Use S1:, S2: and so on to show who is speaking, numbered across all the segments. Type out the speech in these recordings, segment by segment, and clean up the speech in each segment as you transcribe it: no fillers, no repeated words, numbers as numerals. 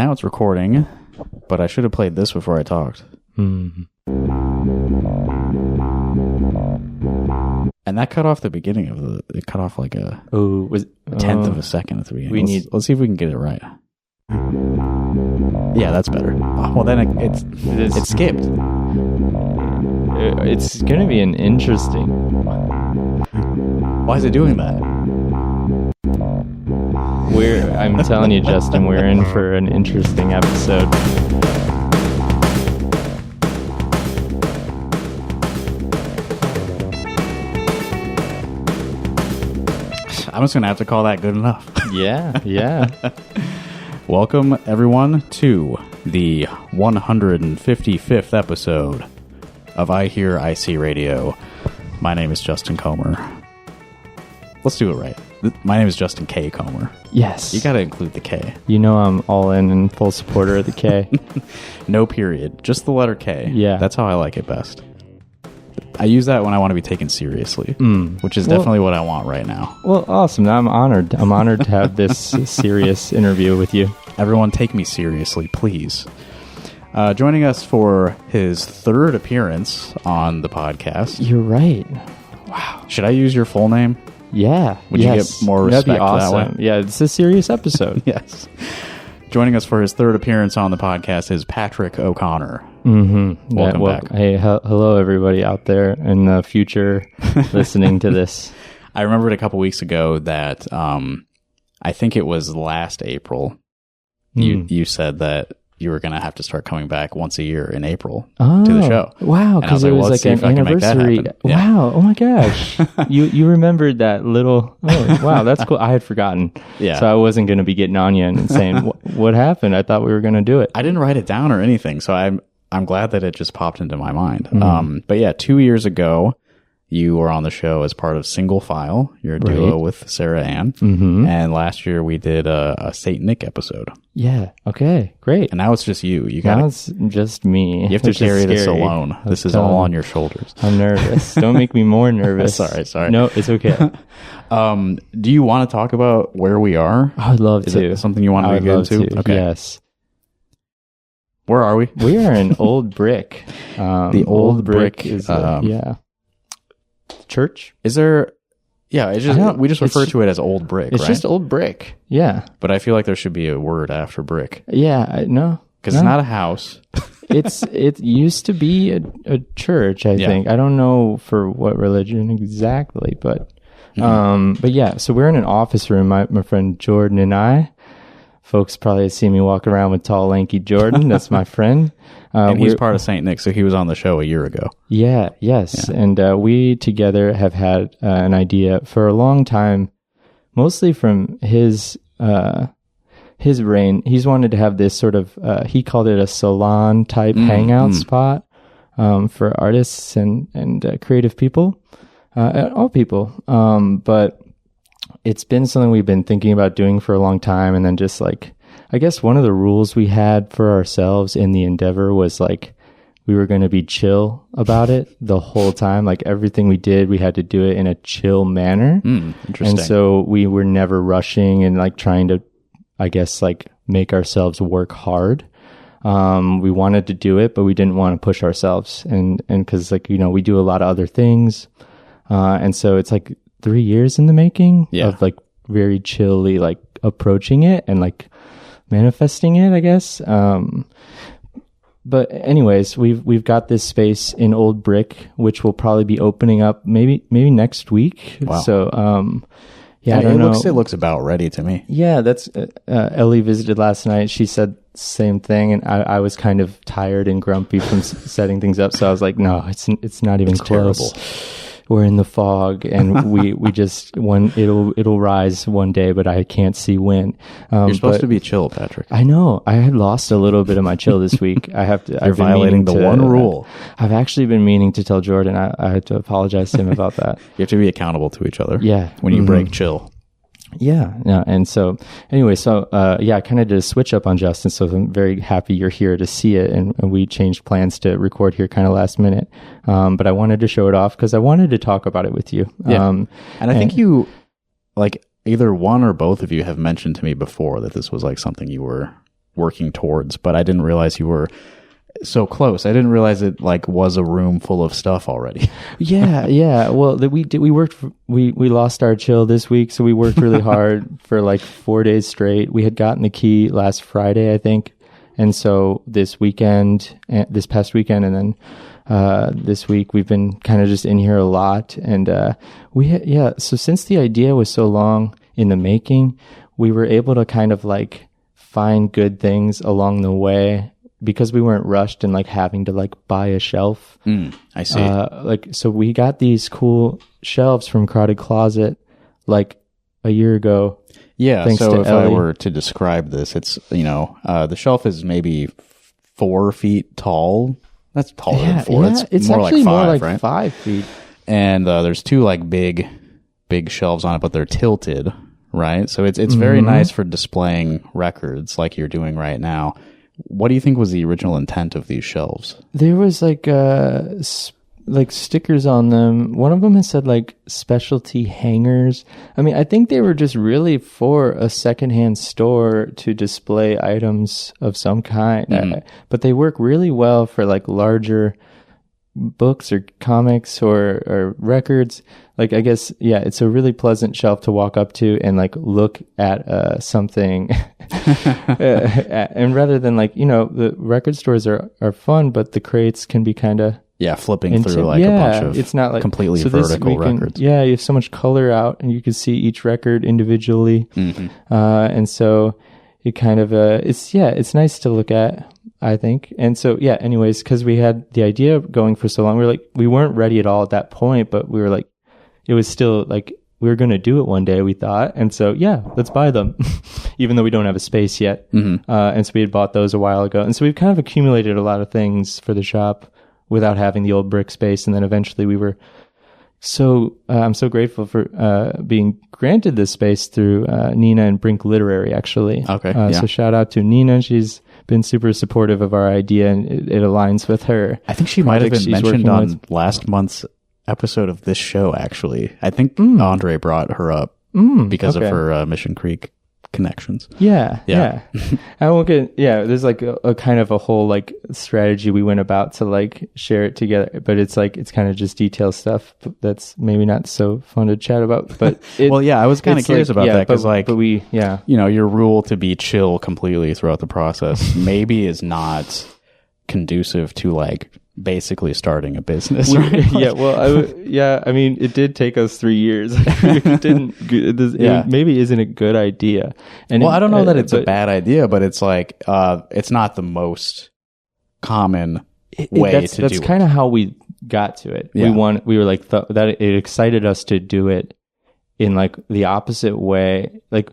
S1: now it's recording, but I should have played this before I talked.
S2: Mm.
S1: And that cut off the beginning of the. It cut off like a tenth of a second at the beginning. Let's see if we can get it right. Yeah, that's better. Well, then it skipped.
S2: It's going to be an interesting.
S1: Why is it doing that?
S2: I'm telling you, Justin, we're in for an interesting episode.
S1: I'm just going to have to call that good enough.
S2: Yeah.
S1: Welcome, everyone, to the 155th episode of iHearIC Radio. My name is Justin Comer. Let's do it right. My name is Justin K. Comer.
S2: Yes.
S1: You got to include the K.
S2: You know I'm all in and full supporter of the K.
S1: No period. Just the letter K.
S2: Yeah.
S1: That's how I like it best. I use that when I want to be taken seriously, which is definitely what I want right now.
S2: Well, awesome. I'm honored. I'm honored to have this serious interview with you.
S1: Everyone take me seriously, please. Joining us for his third appearance on the podcast.
S2: You're right.
S1: Wow. Should I use your full name?
S2: Yeah.
S1: Would you get more respect
S2: That'd be awesome.
S1: that way?
S2: Yeah, it's a serious episode.
S1: Yes. Joining us for his third appearance on the podcast is Patrick O'Connor.
S2: Mm-hmm.
S1: Welcome back.
S2: Hey, hello everybody out there in the future listening to this.
S1: I remembered a couple weeks ago that I think it was last April. You said that you were going to have to start coming back once a year in April to the show.
S2: Wow, because it was like an anniversary.
S1: Yeah.
S2: Wow, oh my gosh. you remembered that little... Oh, wow, that's cool. I had forgotten.
S1: Yeah.
S2: So I wasn't going to be getting on you and saying, what happened? I thought we were going to do it.
S1: I didn't write it down or anything, so I'm glad that it just popped into my mind. But yeah, 2 years ago, you were on the show as part of Single File, your duo with Sarah Ann. Mm-hmm. And last year we did a Saint Nick episode.
S2: Yeah. Okay. Great.
S1: And now it's just you.
S2: Now it's just me.
S1: You have to carry this alone. This is all on your shoulders.
S2: I'm nervous. Don't make me more nervous.
S1: Sorry.
S2: No, it's okay.
S1: Do you want to talk about where we are?
S2: I would love to.
S1: Is it something you want to get into?
S2: Okay. Yes.
S1: Where are we?
S2: We are in Old Brick.
S1: The Old Brick
S2: is church.
S1: Is there? Yeah, we just refer to it as Old Brick.
S2: It's
S1: right?
S2: just Old Brick. Yeah,
S1: but I feel like there should be a word after brick.
S2: Yeah, no,
S1: because it's not a house.
S2: It used to be a church. I think I don't know for what religion exactly, but yeah. So we're in an office room. My friend Jordan and I. Folks probably see me walk around with tall, lanky Jordan. That's my friend.
S1: And he's part of St. Nick, so he was on the show a year ago.
S2: Yes. And we together have had an idea for a long time, mostly from his reign. He's wanted to have this sort of, he called it a salon-type hangout spot for artists and creative people, all people. But it's been something we've been thinking about doing for a long time. And then just like, I guess one of the rules we had for ourselves in the endeavor was like, we were going to be chill about it the whole time. Like everything we did, we had to do it in a chill manner.
S1: Interesting.
S2: And so we were never rushing and like trying to, I guess, like make ourselves work hard. We wanted to do it, but we didn't want to push ourselves. And cause like, we do a lot of other things. And so it's like 3 years in the making of like very chilly, like approaching it and like manifesting it, I guess. But anyways, we've got this space in Old Brick, which will probably be opening up maybe next week.
S1: Wow.
S2: So, yeah,
S1: I don't know. It looks about ready to me.
S2: Yeah, that's, Ellie visited last night. She said the same thing. And I was kind of tired and grumpy from setting things up. So I was like, no, it's not even close.
S1: Terrible.
S2: We're in the fog, and we just it'll rise one day, but I can't see when.
S1: You're supposed to be chill, Patrick.
S2: I know. I had lost a little bit of my chill this week. I have to.
S1: You're violating the one rule.
S2: I've actually been meaning to tell Jordan. I had to apologize to him about that.
S1: You have to be accountable to each other.
S2: Yeah.
S1: When you break chill.
S2: Yeah. And so anyway, I kind of did a switch up on Justin. So I'm very happy you're here to see it. And we changed plans to record here kind of last minute. But I wanted to show it off because I wanted to talk about it with you.
S1: Yeah. And I think you, like, either one or both of you have mentioned to me before that this was like something you were working towards, but I didn't realize you were so close. I didn't realize it like was a room full of stuff already.
S2: Yeah. Well, we lost our chill this week, so we worked really hard for like 4 days straight. We had gotten the key last Friday, I think, and so this past weekend, and then this week we've been kind of just in here a lot, and so since the idea was so long in the making, we were able to kind of like find good things along the way, because we weren't rushed and like having to like buy a shelf.
S1: I see.
S2: So we got these cool shelves from Crowded Closet like a year ago.
S1: Yeah. So if
S2: Ellie.
S1: I were to describe this, it's, the shelf is maybe 4 feet tall. That's taller than 4.
S2: Yeah, it's
S1: more
S2: actually
S1: like 5,
S2: more like
S1: right?
S2: 5 feet.
S1: And there's 2 like big shelves on it, but they're tilted, right? So it's very nice for displaying records like you're doing right now. What do you think was the original intent of these shelves?
S2: There was like stickers on them. One of them has said like specialty hangers. I mean, I think they were just really for a secondhand store to display items of some kind. But they work really well for like larger books or comics or records. Like, I guess, yeah, it's a really pleasant shelf to walk up to and like look at something. And rather than like, the record stores are fun, but the crates can be kind of
S1: flipping through like a bunch of
S2: it's not like
S1: completely vertical records.
S2: You have so much color out, and you can see each record individually. And so it kind of it's nice to look at, I think. And so anyways, because we had the idea going for so long, we weren't ready at all at that point, but we were like, it was still like we were going to do it one day, we thought. And so let's buy them, even though we don't have a space yet. And so we had bought those a while ago, and so we've kind of accumulated a lot of things for the shop without having the old brick space. And then eventually we were I'm so grateful for being granted this space through Nina and Brink Literary, actually.
S1: Okay.
S2: So shout out to Nina. She's been super supportive of our idea, and it aligns with her.
S1: I think she might have been mentioned on last month's episode of this show, actually. I think Andre brought her up because of her Mission Creek connections.
S2: Yeah. I won't get, there's like a kind of a whole like strategy we went about to like share it together, but it's like, it's kind of just detail stuff that's maybe not so fun to chat about, but
S1: I was kind of curious about that, because your rule to be chill completely throughout the process maybe is not conducive to like basically starting a business. Right?
S2: I mean, it did take us 3 years. It maybe isn't a good idea. And
S1: I don't know that it's a bad idea, but it's like it's not the most common way to do it.
S2: That's kind of how we got to it. We were like that. It excited us to do it in like the opposite way. Like,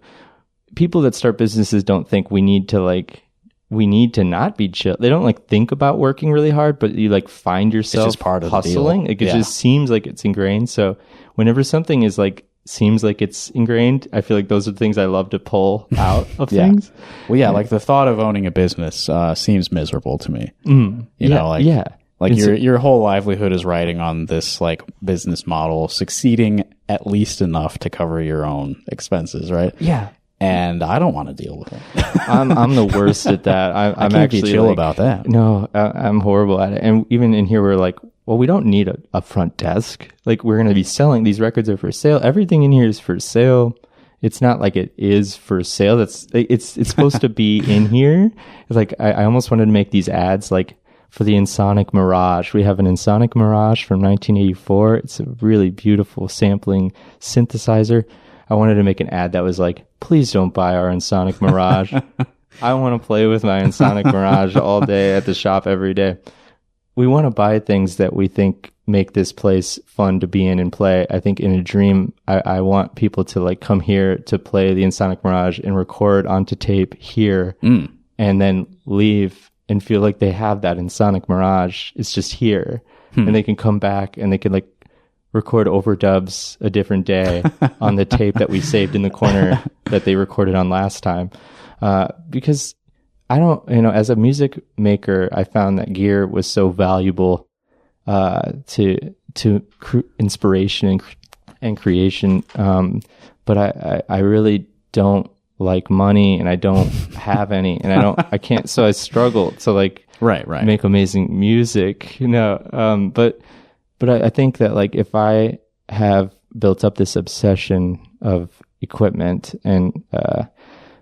S2: people that start businesses don't think we need to not be chill. They don't like think about working really hard, but you like find yourself
S1: just part of
S2: hustling.
S1: The deal.
S2: Like, it just seems like it's ingrained. So whenever something is like seems like it's ingrained, I feel like those are the things I love to pull out of things.
S1: Well, like the thought of owning a business seems miserable to me. Like your whole livelihood is riding on this like business model succeeding at least enough to cover your own expenses, right?
S2: Yeah.
S1: And I don't want to deal with it.
S2: I'm the worst at that. I'm
S1: can't
S2: actually
S1: be chill
S2: like,
S1: about that.
S2: No, I'm horrible at it. And even in here, we're like, well, we don't need a front desk. Like, we're going to be selling. These records are for sale. Everything in here is for sale. It's not like it is for sale. It's supposed to be in here. It's like, I almost wanted to make these ads like for the Ensoniq Mirage. We have an Ensoniq Mirage from 1984. It's a really beautiful sampling synthesizer. I wanted to make an ad that was like, please don't buy our Ensoniq Mirage. I want to play with my Ensoniq Mirage all day at the shop every day. We want to buy things that we think make this place fun to be in and play. I think in a dream, I want people to like come here to play the Ensoniq Mirage and record onto tape here and then leave and feel like they have that Ensoniq Mirage. It's just here. And they can come back and they can like record overdubs a different day on the tape that we saved in the corner that they recorded on last time. Because I don't, as a music maker, I found that gear was so valuable to inspiration and creation. But I really don't like money and I don't have any, and I can't, so I struggle to like
S1: right
S2: make amazing music, but I think that like if I have built up this obsession of equipment and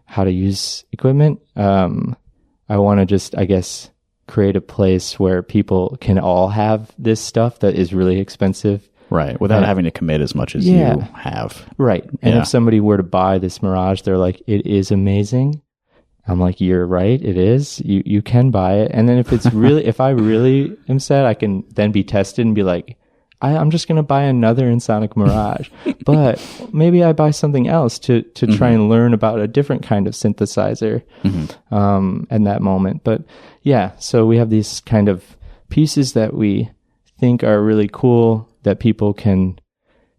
S2: how to use equipment, I want to just, I guess, create a place where people can all have this stuff that is really expensive.
S1: Right, without having to commit as much as you have.
S2: Right. And if somebody were to buy this Mirage, they're like, it is amazing. I'm like, you're right, it is. You can buy it. And then if it's really, if I really am sad, I can then be tested and be like, I'm just going to buy another Ensoniq Mirage. But maybe I buy something else to try and learn about a different kind of synthesizer in that moment. But yeah, so we have these kind of pieces that we think are really cool that people can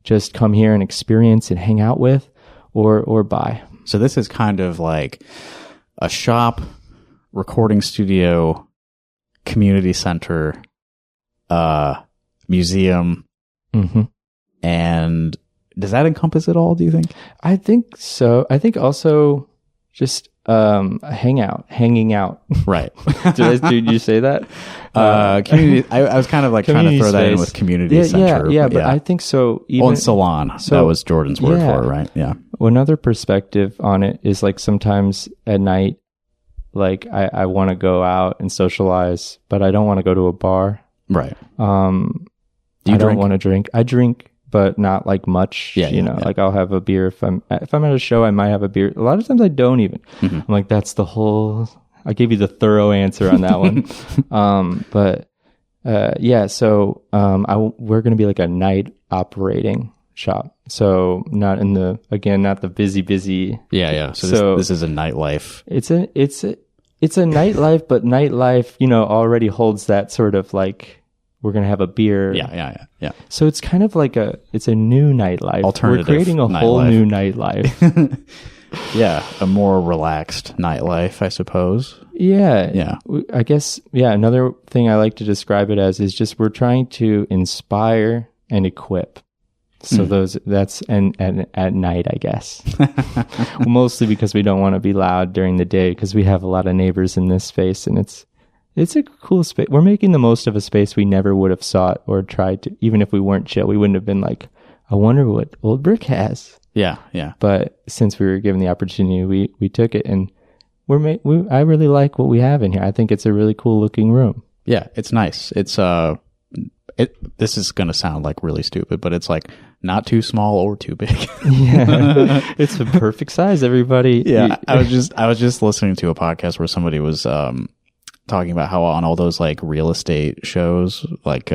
S2: just come here and experience and hang out with or buy.
S1: So this is kind of like a shop, recording studio, community center, museum. And does that encompass it all, do you think?
S2: I think so. I think also just hanging out. Right. Did you say that?
S1: Community. I was kind of like trying to throw that in with community center.
S2: Yeah, but I think so.
S1: Even salon. So that was Jordan's word for it, right? Yeah.
S2: Another perspective on it is like sometimes at night, like I want to go out and socialize, but I don't want to go to a bar.
S1: Right.
S2: I don't want to drink. I drink, but not like much. Like I'll have a beer if I'm at a show. I might have a beer. A lot of times I don't even. I'm like, that's the whole. I gave you the thorough answer on that one. So we're going to be like a night operating shop. So not the busy.
S1: Yeah. So this is a nightlife.
S2: It's a nightlife, but nightlife, already holds that sort of like. We're going to have a beer.
S1: Yeah.
S2: So it's kind of like it's a new nightlife.
S1: Alternative.
S2: We're creating a whole new nightlife.
S1: Yeah. A more relaxed nightlife, I suppose.
S2: Yeah. I guess, another thing I like to describe it as is just we're trying to inspire and equip. So that's at night, I guess. Mostly because we don't want to be loud during the day because we have a lot of neighbors in this space and it's a cool space. We're making the most of a space we never would have sought or tried to. Even if we weren't chill, we wouldn't have been like, I wonder what Old Brick has.
S1: Yeah.
S2: But since we were given the opportunity, we took it, and I really like what we have in here. I think it's a really cool looking room.
S1: Yeah, it's nice. It's this is going to sound like really stupid, but it's like not too small or too big.
S2: Yeah, it's a perfect size. Everybody.
S1: Yeah, I was just listening to a podcast where somebody was talking about how on all those like real estate shows, like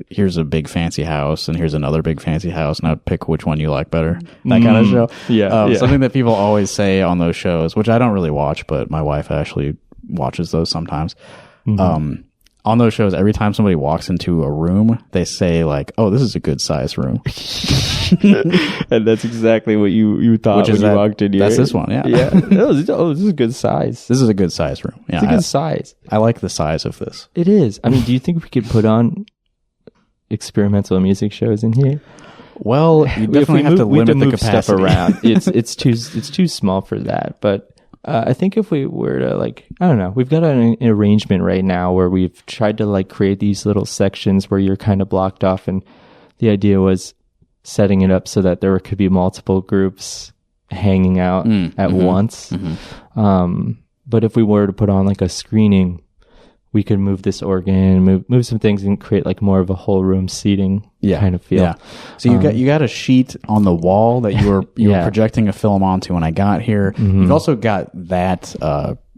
S1: here's a big fancy house and here's another big fancy house, and I'd pick which one you like better. That kind of show. Yeah. Something that people always say on those shows, which I don't really watch, but my wife actually watches those sometimes. On those shows, every time somebody walks into a room, they say like, "Oh, this is a good size room,"
S2: and that's exactly what you thought when you walked in here.
S1: That's this one, yeah.
S2: Oh, this is a good size.
S1: This is a good size room. Yeah,
S2: it's a good size.
S1: I like the size of this.
S2: It is. I mean, do you think we could put on experimental music shows in here?
S1: Well, you definitely have to limit the capacity.
S2: Stuff around. It's too small for that, but. I think if we were to like, I don't know, we've got an arrangement right now where we've tried to like create these little sections where you're kind of blocked off, and the idea was setting it up so that there could be multiple groups hanging out at once. But if we were to put on like a screening, we could move this organ, move some things, and create like more of a whole room seating kind of feel. Yeah.
S1: So you got a sheet on the wall that you were projecting a film onto when I got here. You've also got that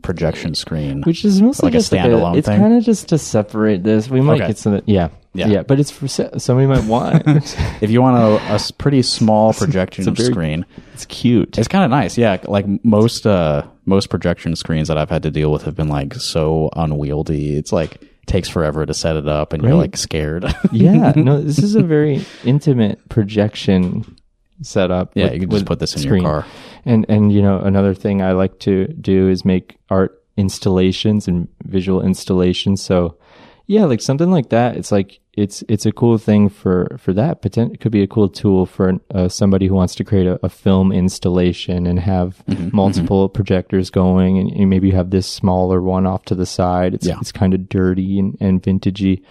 S1: projection screen,
S2: which is mostly
S1: like a standalone thing.
S2: It's kind of just to separate this. We might get some. Yeah. But it's for somebody might want.
S1: If you want a pretty small projection screen,
S2: it's cute.
S1: It's kind of nice. Yeah, like most projection screens that I've had to deal with have been like so unwieldy. It's like takes forever to set it up, and you're like scared.
S2: Yeah, no, this is a very intimate projection setup.
S1: Yeah, you can just put this in your car.
S2: And another thing I like to do is make art installations and visual installations. So Yeah, like something like that. It's like it's a cool thing for that. It could be a cool tool for somebody who wants to create a film installation and have multiple projectors going, and maybe you have this smaller one off to the side. It's kind of dirty and vintagey.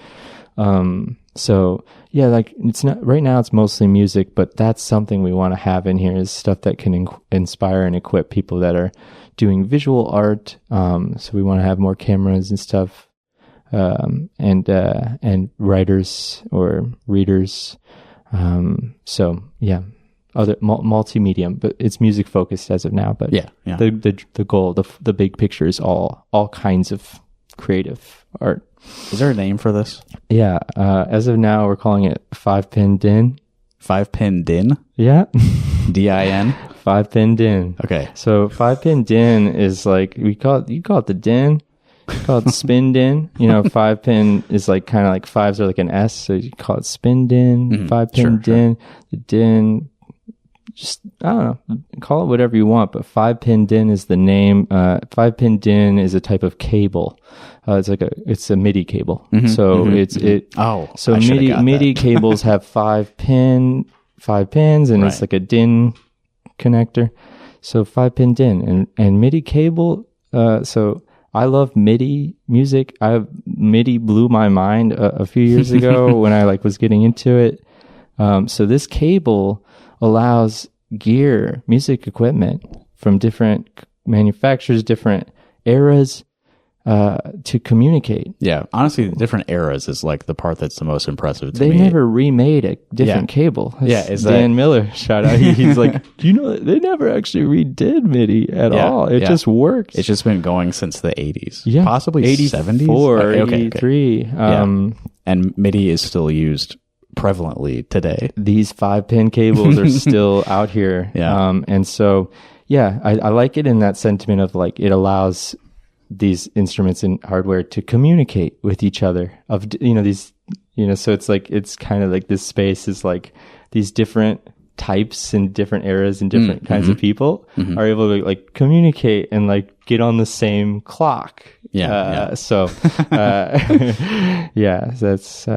S2: So yeah, like it's not right now. It's mostly music, but that's something we want to have in here is stuff that can inspire and equip people that are doing visual art. So we want to have more cameras and stuff. And writers or readers. So yeah, other multimedia, but it's music focused as of now. But
S1: yeah.
S2: The goal, the big picture is all kinds of creative art.
S1: Is there a name for this?
S2: Yeah. As of now, we're calling it 5-pin din.
S1: 5-pin din?
S2: Yeah.
S1: DIN?
S2: 5-pin din.
S1: Okay.
S2: So 5-pin din is like, you call it the din. Called spin din. 5-pin is like kind of like fives are like an S, so you call it spin din, 5-pin din. The din, just I don't know, call it whatever you want, but 5-pin din is the name. 5-pin din is a type of cable. It's a MIDI cable. So so MIDI cables have 5 pins, and it's like a din connector. So 5-pin din and MIDI cable. So I love MIDI music. MIDI blew my mind a few years ago when I was getting into it. So this cable allows music equipment from different manufacturers, different eras, to communicate.
S1: Yeah, honestly, the different eras is like the part that's the most impressive to
S2: me. They never remade a different cable.
S1: Is
S2: Dan Miller, shout out. He's like, do you know they never actually redid MIDI at all? It just works.
S1: It's just been going since the 80s.
S2: Yeah,
S1: possibly
S2: 70s, 83.
S1: And MIDI is still used prevalently today.
S2: These 5-pin cables are still out here.
S1: Yeah.
S2: And so, I like it in that sentiment of like it allows these instruments and hardware to communicate with each other so it's like it's kind of like this space is like these different types and different eras and different kinds of people are able to like communicate and like get on the same clock. So that's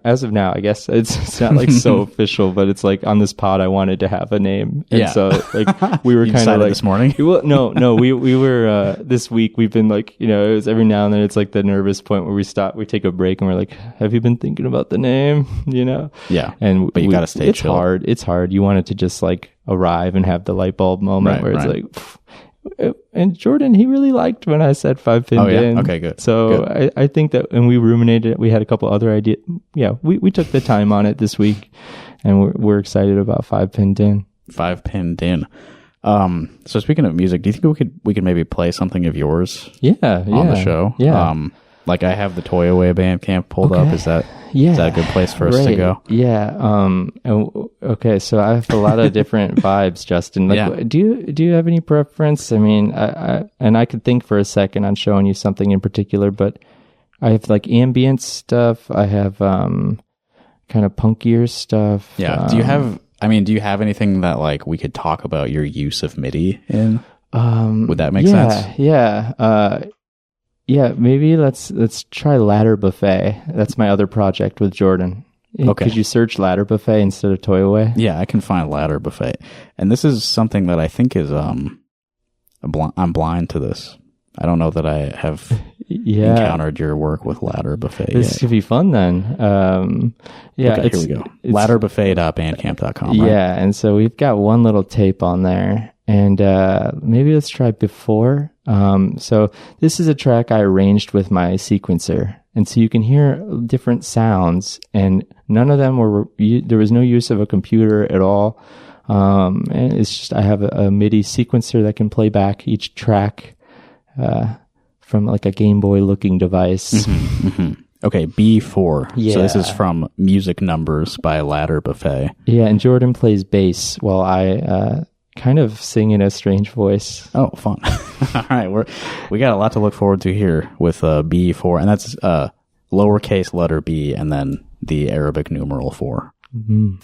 S2: as of now, I guess it's not like so official, but it's like on this pod, I wanted to have a name. And so like we were kind of like
S1: this morning.
S2: Well, no, we were, this week we've been like, it was every now and then it's like the nervous point where we take a break and we're like, have you been thinking about the name?
S1: Yeah.
S2: But
S1: you gotta stay chill.
S2: It's hard. You want it to just like arrive and have the light bulb moment where it's like, and Jordan, he really liked when I said 5-pin din.
S1: Okay, good.
S2: So good. I think that when we ruminated, we had a couple other ideas. Yeah, we took the time on it this week, and we're excited about 5-pin din.
S1: 5-pin din. So speaking of music, do you think we could maybe play something of yours?
S2: On
S1: the show?
S2: Yeah.
S1: Like I have the Toy Away Bandcamp pulled up. Is that a good place for us to go?
S2: Yeah. Okay. So I have a lot of different vibes, Justin. Do you have any preference? I mean, I could think for a second on showing you something in particular, but I have like ambient stuff. I have kind of punkier stuff.
S1: Yeah. Do you have anything that like we could talk about your use of MIDI in? Would that make sense?
S2: Yeah. Yeah, maybe let's try Ladder Buffet. That's my other project with Jordan.
S1: Okay.
S2: Could you search Ladder Buffet instead of Toy Away?
S1: Yeah, I can find Ladder Buffet. And this is something that I think is I'm blind to this. I don't know that I have encountered your work with Ladder Buffet
S2: This could be fun then.
S1: Okay, here we go. Ladderbuffet.bandcamp.com, right?
S2: Yeah, and so we've got one little tape on there. And maybe let's try Before. So this is a track I arranged with my sequencer. And so you can hear different sounds, and none of them there was no use of a computer at all. And it's just, I have a MIDI sequencer that can play back each track from like a Game Boy looking device.
S1: Okay, B4.
S2: Yeah.
S1: So this is from Music Numbers by Ladder Buffet.
S2: Yeah, and Jordan plays bass while I kind of sing in a strange voice.
S1: Oh, fun. All right, we got a lot to look forward to here with B4, and that's lowercase letter B and then the Arabic numeral 4.
S2: Mm-hmm.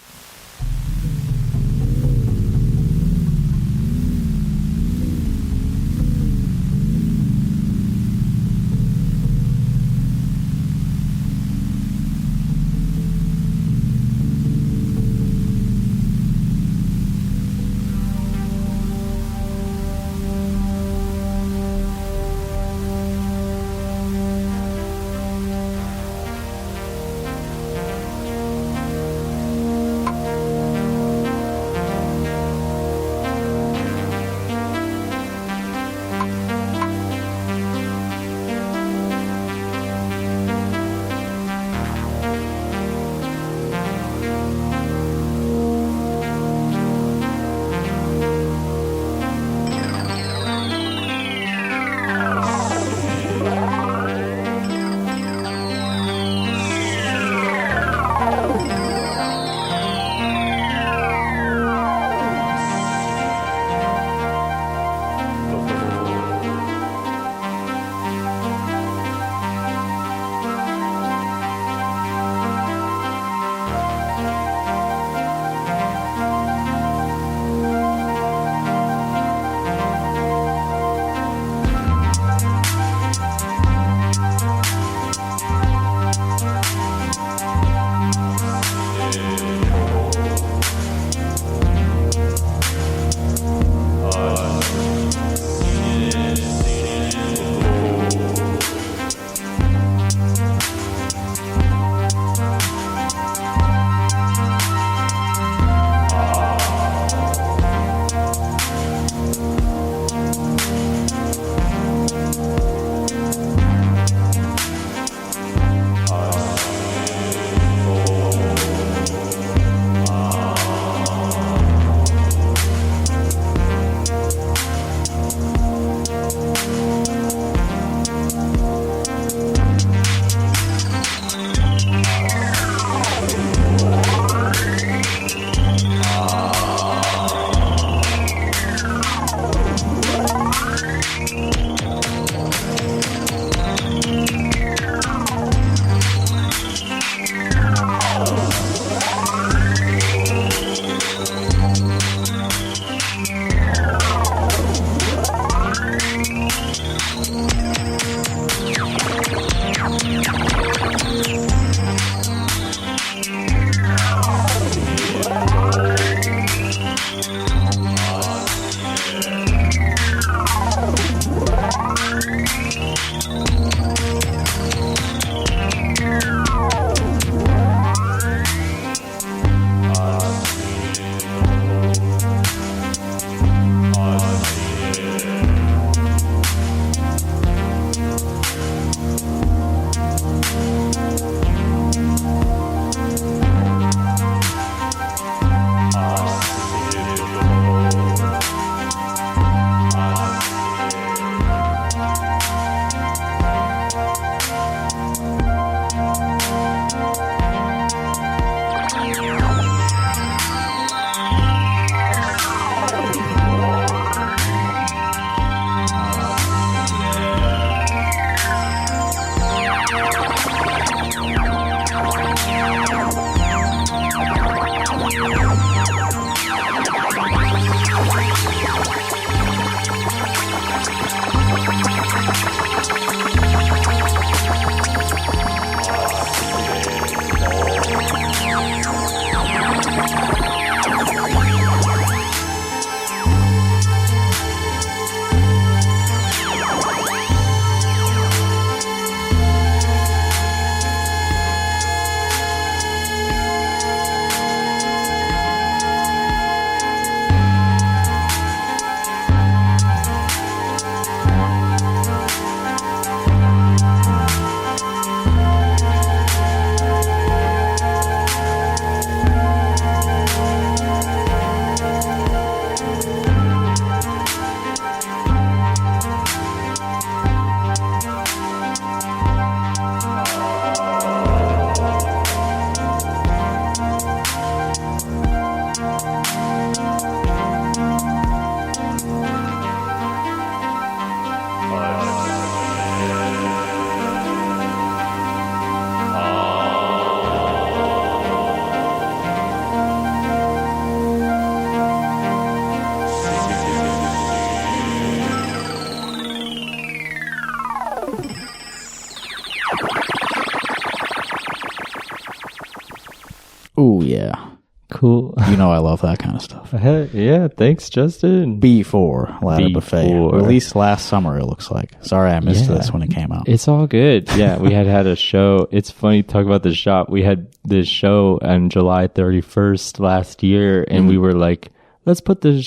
S1: yeah.
S2: Cool.
S1: You know I love that kind of stuff.
S2: Yeah, thanks, Justin.
S1: B4 Ladder Buffet.
S2: B4.
S1: Released last summer, it looks like. Sorry I missed this when it came out.
S2: It's all good. Yeah, we had a show. It's funny to talk about the shop. We had this show on July 31st last year, and we were like, let's put the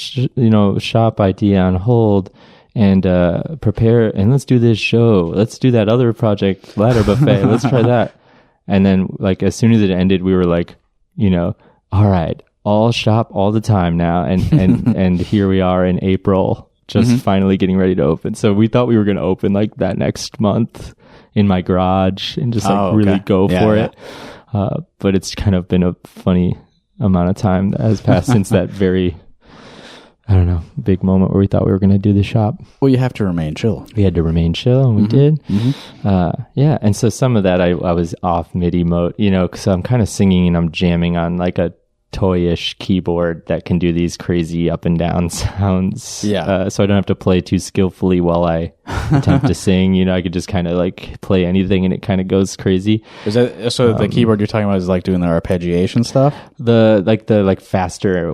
S2: shop idea on hold and prepare, and let's do this show. Let's do that other project, Ladder Buffet. Let's try that. And then, like, as soon as it ended, we were like, all right, all shop all the time now. And here we are in April, just finally getting ready to open. So we thought we were going to open like that next month in my garage and just really go for it. But it's kind of been a funny amount of time that has passed since that very, I don't know, big moment where we thought we were going to do the shop.
S1: Well, you have to remain chill.
S2: We had to remain chill, and we did. Yeah, and so some of that I was off MIDI mode, because I'm kind of singing and I'm jamming on like a toyish keyboard that can do these crazy up and down sounds. Yeah. So I don't have to play too skillfully while I attempt to sing. I could just kind of like play anything and it kind of goes crazy.
S1: Is that so? The keyboard you're talking about is like doing the arpeggiation stuff.
S2: The faster,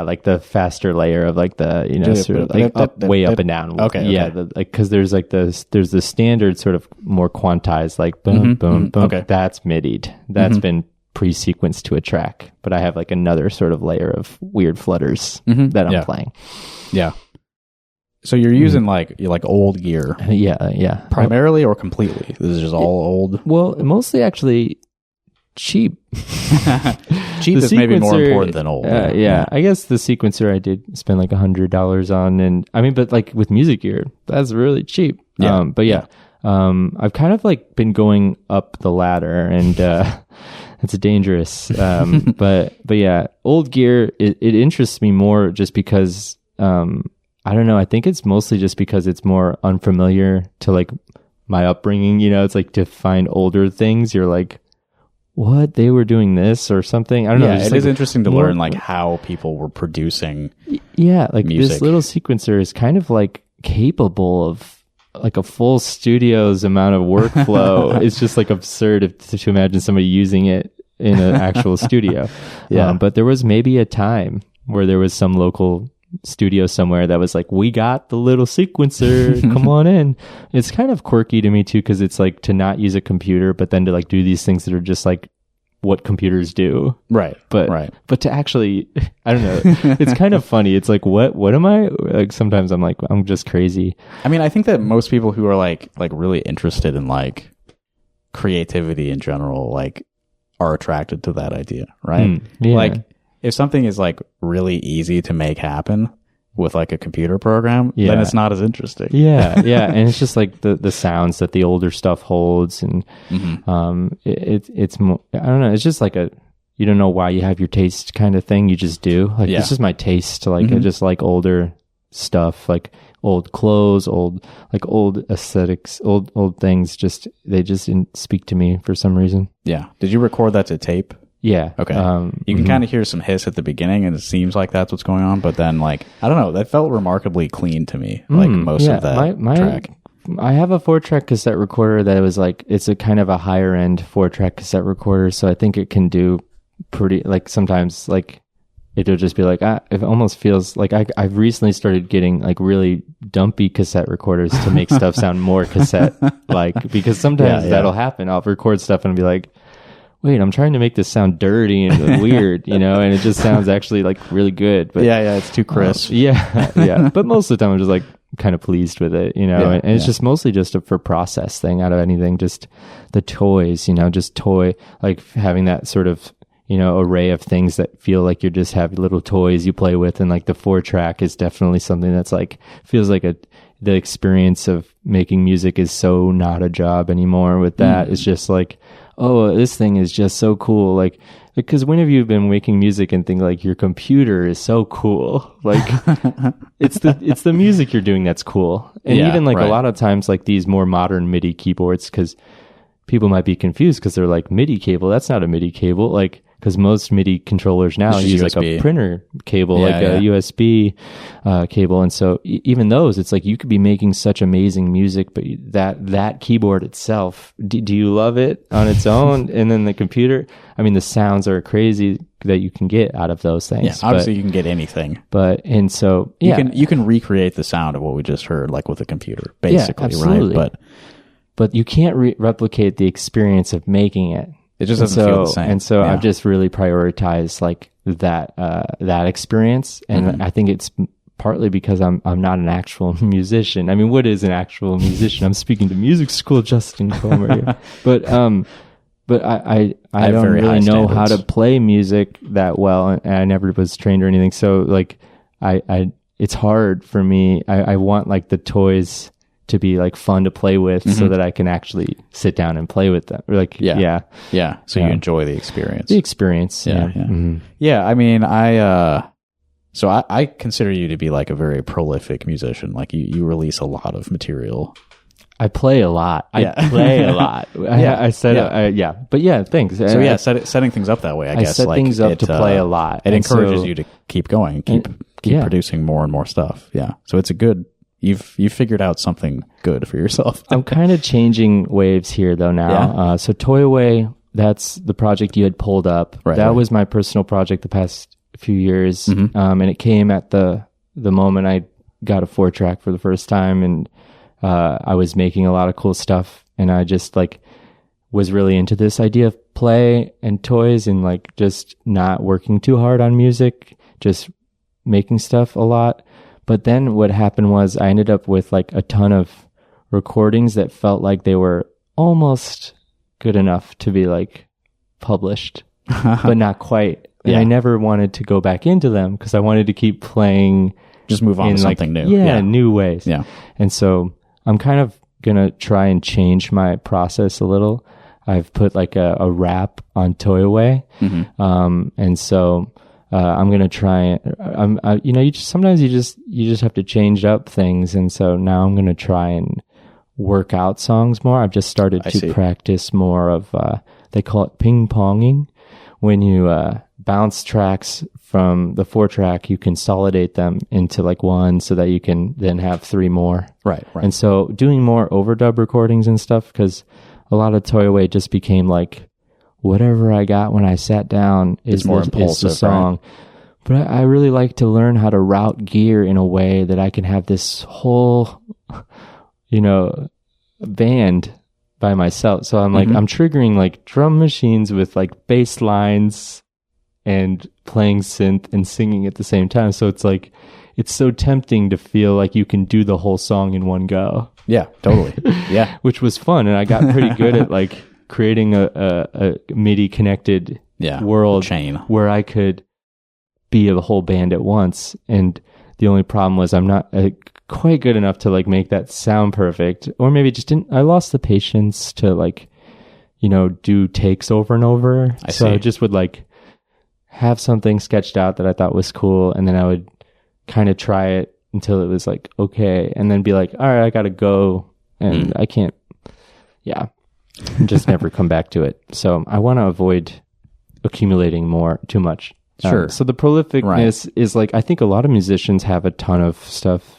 S2: like the faster layer of like the sort of like way up and down.
S1: Okay.
S2: Yeah, because there's the standard sort of more quantized like boom boom boom. Okay. That's MIDI'd. That's been pre-sequenced to a track, but I have like another sort of layer of weird flutters that I'm playing. Yeah.
S1: So you're using like old gear.
S2: Yeah.
S1: Primarily or completely? This is just all old?
S2: Well, mostly actually cheap.
S1: Cheap is maybe more important than old.
S2: Yeah. I guess the sequencer I did spend like $100 on, and I mean, but like with music gear, that's really cheap. Yeah. I've kind of like been going up the ladder, and it's dangerous. But yeah, old gear, it interests me more just because, I don't know. I think it's mostly just because it's more unfamiliar to like my upbringing. It's like to find older things. You're like, what? They were doing this or something? I don't know.
S1: It is interesting to learn like how people were producing.
S2: Yeah. Like
S1: music.
S2: This little sequencer is kind of like capable of like a full studio's amount of workflow. It's just like absurd to imagine somebody using it in an actual studio. Yeah. But there was maybe a time where there was some local studio somewhere that was like, we got the little sequencer, come on in. It's kind of quirky to me too, because it's like to not use a computer, but then to like do these things that are just like what computers do.
S1: Right.
S2: But to actually, I don't know, it's kind of funny. It's like, what am I? Like sometimes I'm like, I'm just crazy.
S1: I mean, I think that most people who are like really interested in like creativity in general, like are attracted to that idea, right?
S2: Yeah.
S1: Like if something is like really easy to make happen with like a computer program, then it's not as interesting.
S2: Yeah. And it's just like the sounds that the older stuff holds, and it's more, I don't know, it's just like you don't know why you have your taste kind of thing. You just do. Like it's just my taste. Like I just like older stuff, like old clothes, old aesthetics, old things. They just didn't speak to me for some reason.
S1: Yeah. Did you record that to tape?
S2: Yeah.
S1: Okay. You can kind of hear some hiss at the beginning, and it seems like that's what's going on. But then, like, I don't know, that felt remarkably clean to me. Like most of that track.
S2: I have a 4-track cassette recorder that was like, it's a kind of a higher end 4-track cassette recorder, so I think it can do pretty, like sometimes like it'll just be like, it almost feels like I've recently started getting like really dumpy cassette recorders to make stuff sound more cassette like, because sometimes that'll happen. I'll record stuff and be like, wait, I'm trying to make this sound dirty and weird, and it just sounds actually like really good. But
S1: it's too crisp.
S2: But most of the time I'm just like kind of pleased with it, and it's just mostly just for process thing out of anything, just the toys, just toy, like having that sort of, array of things that feel like you just have little toys you play with. And like the 4-track is definitely something that's like, feels like the experience of making music is so not a job anymore with that. It's just like, oh, this thing is just so cool. Like, because when have you been making music and think like your computer is so cool? Like it's the music you're doing that's cool. And even like a lot of times like these more modern MIDI keyboards, because people might be confused because they're like, MIDI cable, that's not a MIDI cable. Like, because most MIDI controllers now use USB. Like a printer cable, a USB cable. And so even those, it's like you could be making such amazing music, but that keyboard itself, do you love it on its own? And then the computer, I mean, the sounds are crazy that you can get out of those things.
S1: Yeah, obviously you can get anything.
S2: And so yeah,
S1: you can recreate the sound of what we just heard, like with a computer, basically,
S2: absolutely.
S1: right?
S2: But you can't replicate the experience of making it.
S1: It just doesn't feel the same.
S2: And so I've just really prioritized like that experience, and I think it's partly because I'm not an actual musician. I mean, what is an actual musician? I'm speaking to music school, Justin Comer here. But I don't really know how to play music that well, and I never was trained or anything. So like it's hard for me. I want like the toys to be like fun to play with, so that I can actually sit down and play with them. Like
S1: So you enjoy the experience.
S2: Yeah.
S1: I mean, I consider you to be like a very prolific musician. Like you release a lot of material.
S2: I play a lot. I play a lot. I said, but yeah, thanks.
S1: So setting things up that way, I guess.
S2: Set things up to play a lot.
S1: It encourages you to keep going, keep producing more and more stuff. Yeah. So it's a good. You've figured out something good for yourself.
S2: I'm kind of changing waves here though now.
S1: Yeah.
S2: So Toy Away, that's the project you had pulled up.
S1: Right,
S2: that was my personal project the past few years. And it came at the moment I got a 4-track for the first time, and I was making a lot of cool stuff, and I just like was really into this idea of play and toys and like just not working too hard on music, just making stuff a lot. But then what happened was I ended up with like a ton of recordings that felt like they were almost good enough to be like published, but not quite. And I never wanted to go back into them because I wanted to keep playing. Just move on to something new.
S1: Yeah,
S2: new ways.
S1: Yeah.
S2: And so I'm kind of going to try and change my process a little. I've put like a wrap on Toy Away. And so I'm going to try, sometimes you just have to change up things. And so now I'm going to try and work out songs more. I've just started to practice more of, they call it ping ponging. When you, bounce tracks from the 4-track, you consolidate them into like one so that you can then have 3 more.
S1: Right.
S2: And so doing more overdub recordings and stuff, because a lot of Toy Away just became like, whatever I got when I sat down is the song. Right? But I really like to learn how to route gear in a way that I can have this whole, band by myself. So I'm like, I'm triggering like drum machines with like bass lines and playing synth and singing at the same time. So it's like, it's so tempting to feel like you can do the whole song in one go.
S1: Yeah, totally. Yeah.
S2: Which was fun. And I got pretty good at like creating a MIDI connected world
S1: chain
S2: where I could be a whole band at once. And the only problem was I'm not quite good enough to like make that sound perfect, or maybe I lost the patience to like, do takes over and over. I just would like have something sketched out that I thought was cool, and then I would kind of try it until it was like, okay, and then be like, all right, I gotta go, and I can't, and just never come back to it. So I want to avoid accumulating too much.
S1: Sure.
S2: So the prolificness is like, I think a lot of musicians have a ton of stuff,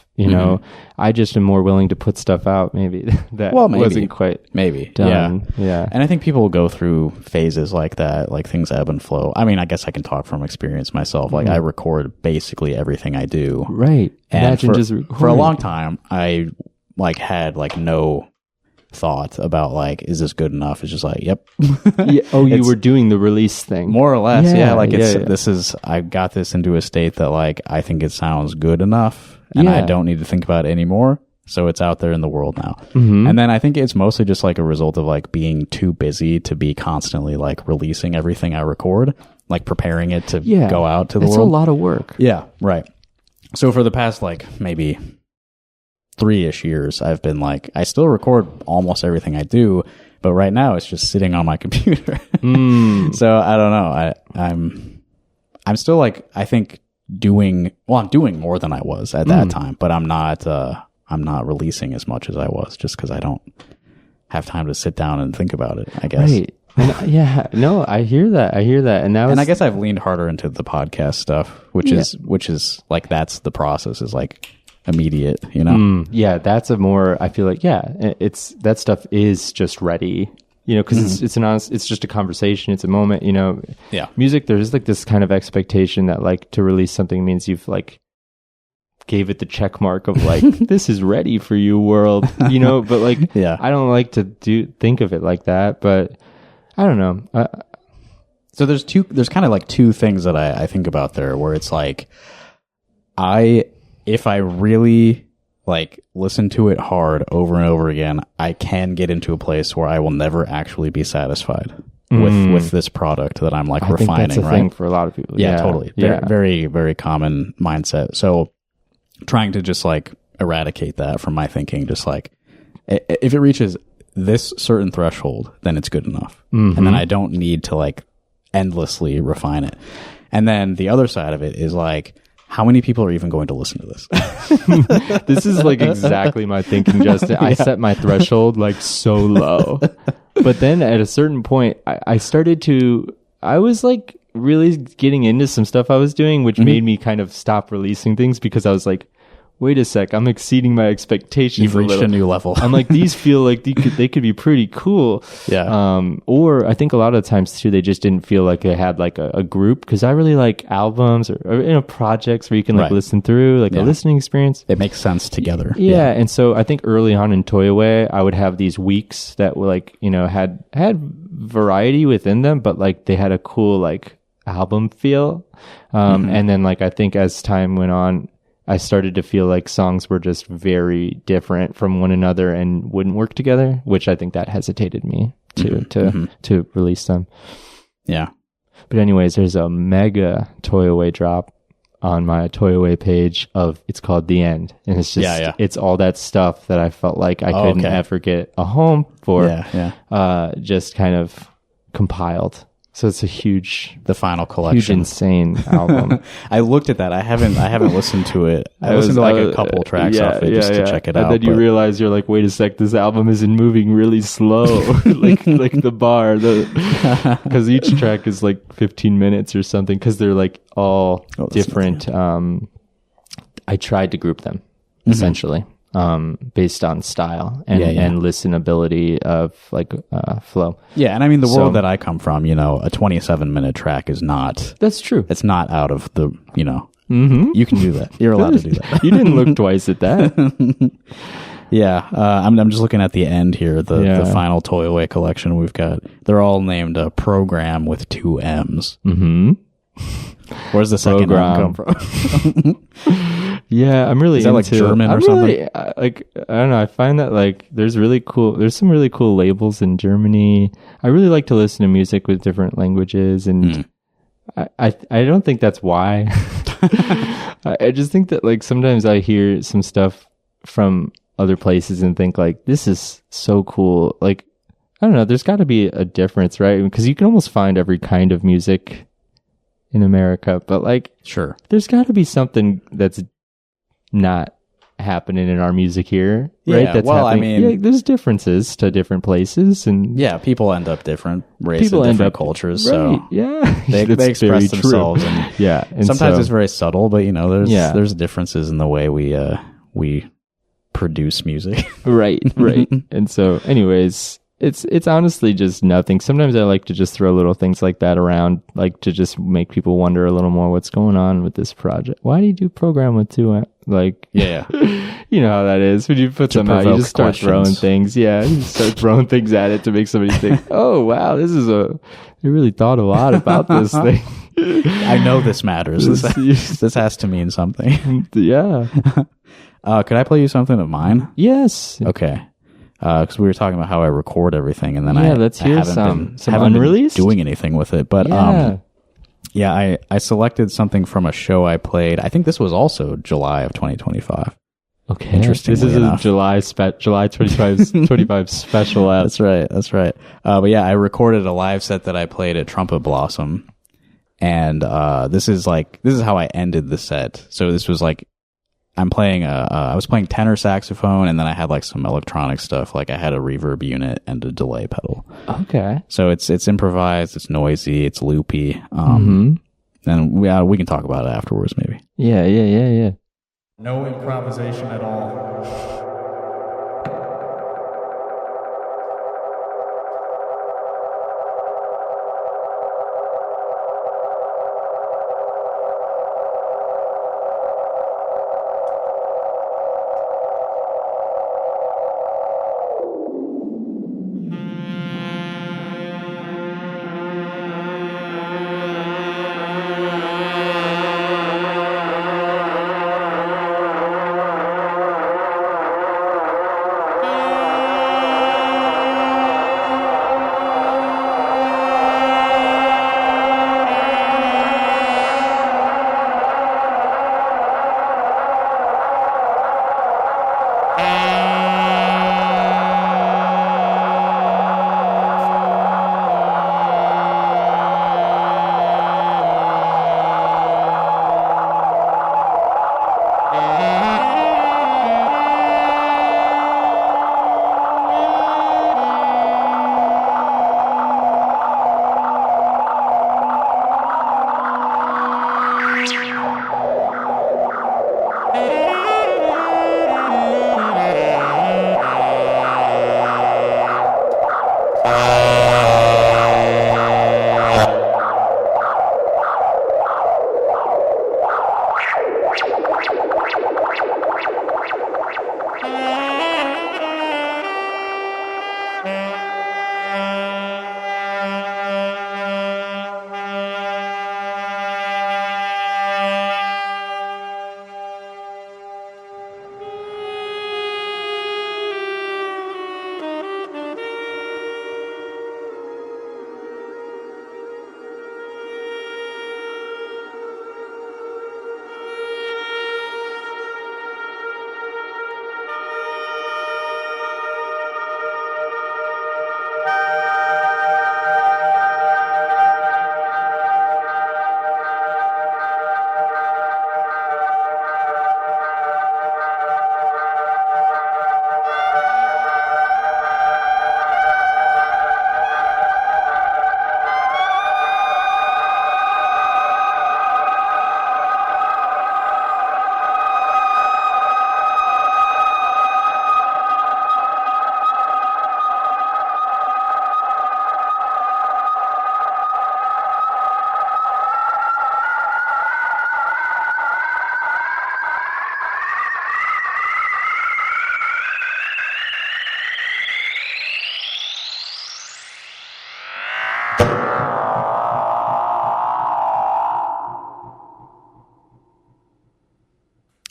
S2: I just am more willing to put stuff out maybe wasn't quite done. Yeah.
S1: And I think people will go through phases like that, like things ebb and flow. I mean, I guess I can talk from experience myself. Like I record basically everything I do.
S2: Right.
S1: And for a long time, I like had like no thought about like, is this good enough? It's just like, yep.
S2: You were doing the release thing.
S1: More or less. I got this into a state that like, I think it sounds good enough and I don't need to think about it anymore. So it's out there in the world now. And then I think it's mostly just like a result of like being too busy to be constantly like releasing everything I record, like preparing it to go out to the world.
S2: It's a lot of work.
S1: Yeah. Right. So for the past like maybe 3-ish years, I've been like, I still record almost everything I do, but right now it's just sitting on my computer. So I don't know. I'm still like, I think I'm doing more than I was at that time, but I'm not releasing as much as I was just because I don't have time to sit down and think about it, I guess.
S2: Right. And, I hear that. And
S1: I guess I've leaned harder into the podcast stuff, which is like, that's the process is like immediate,
S2: that's I feel like, it's that stuff is just ready. you know, because it's an honest, it's just a conversation, it's a moment, you know.
S1: Yeah.
S2: Music, there's like this kind of expectation that like to release something means you've like gave it the check mark of like this is ready for you, world, you know. But like,
S1: Yeah.
S2: I don't like to think of it like that, but I don't know.
S1: So there's kind of like two things that I think about there, where it's like, if I really like listen to it hard over and over again, I can get into a place where I will never actually be satisfied with this product that I'm like refining.
S2: Think that's a
S1: right?
S2: thing for a lot of people.
S1: Yeah, totally.
S2: Yeah.
S1: Very, very common mindset. So trying to just like eradicate that from my thinking, just like if it reaches this certain threshold, then it's good enough. And then I don't need to like endlessly refine it. And then the other side of it is like, how many people are even going to listen to this?
S2: This is like exactly my thinking, Justin. I set my threshold like so low. But then at a certain point, I was like really getting into some stuff I was doing, which made me kind of stop releasing things because I was like, wait a sec, I'm exceeding my expectations.
S1: You've reached a new level.
S2: I'm like, these feel like they could be pretty cool.
S1: Yeah.
S2: Or I think a lot of times too, they just didn't feel like they had like a group, because I really like albums or you know, projects where you can like listen through, like a listening experience.
S1: It makes sense together.
S2: Yeah. And so I think early on in Toy Away, I would have these weeks that were like, you know, had variety within them, but like they had a cool like album feel. And then like I think as time went on, I started to feel like songs were just very different from one another and wouldn't work together, which I think that hesitated me to release them.
S1: Yeah.
S2: But anyways, there's a mega Toy Away drop on my Toy Away page it's called The End. And it's just, it's all that stuff that I felt like I couldn't ever get a home for, just kind of compiled. So it's
S1: the final collection,
S2: huge, insane album.
S1: I looked at that. I haven't listened to it. I listened to like a couple tracks off it just to check it out.
S2: And then you realize you're like, wait a sec, this album isn't moving really slow, like the bar, because each track is like 15 minutes or something. Because they're like all different. I tried to group them essentially. Based on style and listenability of like flow. Yeah,
S1: and I mean the world that I come from, you know, a 27-minute track is not.
S2: That's true.
S1: It's not out of the, you know. You can do that. You're allowed to do that.
S2: You didn't look twice at that.
S1: Yeah, I'm just looking at the end here. The final Toy Away collection we've got. They're all named Program with 2 M's. Where's the second M come from?
S2: Yeah, I'm really.
S1: Is that like German or something?
S2: Really, like, I don't know. I find that like there's some really cool labels in Germany. I really like to listen to music with different languages, and I don't think that's why. I just think that like sometimes I hear some stuff from other places and think like, this is so cool. Like, I don't know. There's got to be a difference, right? Because you can almost find every kind of music in America, but like,
S1: sure,
S2: there's got to be something that's not happening in our music here, right?
S1: Yeah,
S2: that's
S1: well,
S2: happening.
S1: I mean,
S2: yeah, there's differences to different places, and
S1: people end up different races, different cultures,
S2: right,
S1: so
S2: they
S1: express themselves, and
S2: and
S1: sometimes it's very subtle, but you know, there's differences in the way we produce music,
S2: right. And so, anyways, it's honestly just nothing. Sometimes I like to just throw little things like that around, like to just make people wonder a little more what's going on with this project. Why do you do Program with 2 like,
S1: yeah.
S2: You know how that is. When you put them out, you just start throwing things. Yeah, you just start throwing things at it to make somebody think, oh, wow, they really thought a lot about this thing.
S1: I know this matters. This has to mean something.
S2: Yeah.
S1: Could I play you something of mine?
S2: Yes.
S1: Okay. Because we were talking about how I record everything, and then
S2: let's hear some
S1: unreleased, been doing anything with it. But I selected something from a show I played. I think this was also July of 2025.
S2: Okay, interesting. This is enough. A July 25 special.
S1: That's right. But yeah, I recorded a live set that I played at Trumpet Blossom, and this is how I ended the set. So this was like, I was playing tenor saxophone, and then I had like some electronic stuff. Like I had a reverb unit and a delay pedal.
S2: Okay.
S1: So it's improvised, it's noisy, it's loopy. And we can talk about it afterwards, maybe.
S2: Yeah.
S1: No improvisation at all.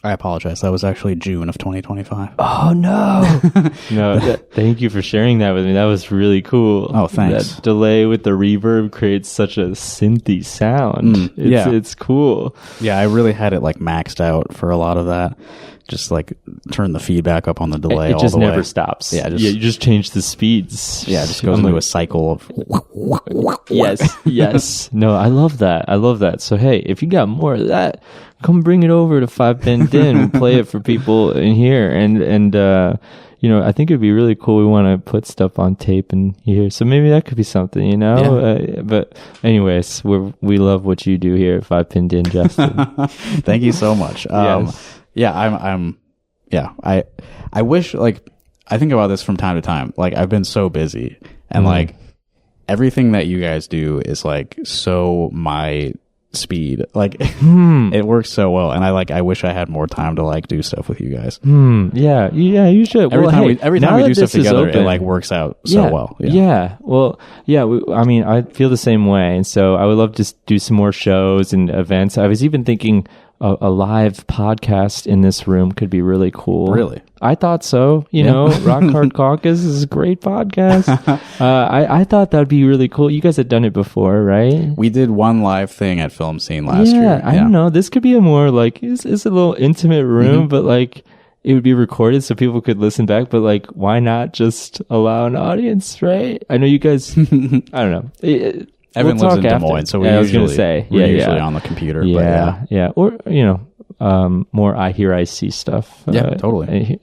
S1: I apologize. That was actually June of 2025.
S2: Oh, no. No, thank you for sharing that with me. That was really cool.
S1: Oh, thanks.
S2: That delay with the reverb creates such a synthy sound. It's cool.
S1: Yeah, I really had it like maxed out for a lot of that. Just like turn the feedback up on the delay.
S2: It just
S1: all the
S2: never
S1: way.
S2: stops.
S1: Yeah,
S2: you just change the speeds.
S1: Yeah, it just goes into a cycle of.
S2: Yes. No, I love that. So hey, if you got more of that, come bring it over to 5 Pin Din. We'll play it for people in here, and I think it'd be really cool. We want to put stuff on tape in here, so maybe that could be something,
S1: Yeah.
S2: But anyways, we love what you do here at 5 Pin Din, Justin.
S1: Thank you so much.
S2: Yes.
S1: Yeah, I wish, like, I think about this from time to time. Like, I've been so busy, and like everything that you guys do is like so my speed. Like, it works so well, and I wish I had more time to like do stuff with you guys.
S2: Yeah, you should.
S1: Every time we do stuff together, it like works out so well.
S2: Yeah. Well, yeah. I feel the same way, and so I would love to do some more shows and events. I was even thinking a live podcast in this room could be really cool.
S1: Really?
S2: I thought so. Rock Hard Caucus is a great podcast. I thought that'd be really cool. You guys had done it before, right?
S1: We did one live thing at Film Scene last year.
S2: I don't know. This could be a more like, it's a little intimate room, but like it would be recorded so people could listen back. But like, why not just allow an audience, right? I know you guys, I don't know.
S1: Evan lives in Des Moines, so we're usually on the computer.
S2: Yeah. Or, more iHearIC stuff.
S1: Yeah, totally.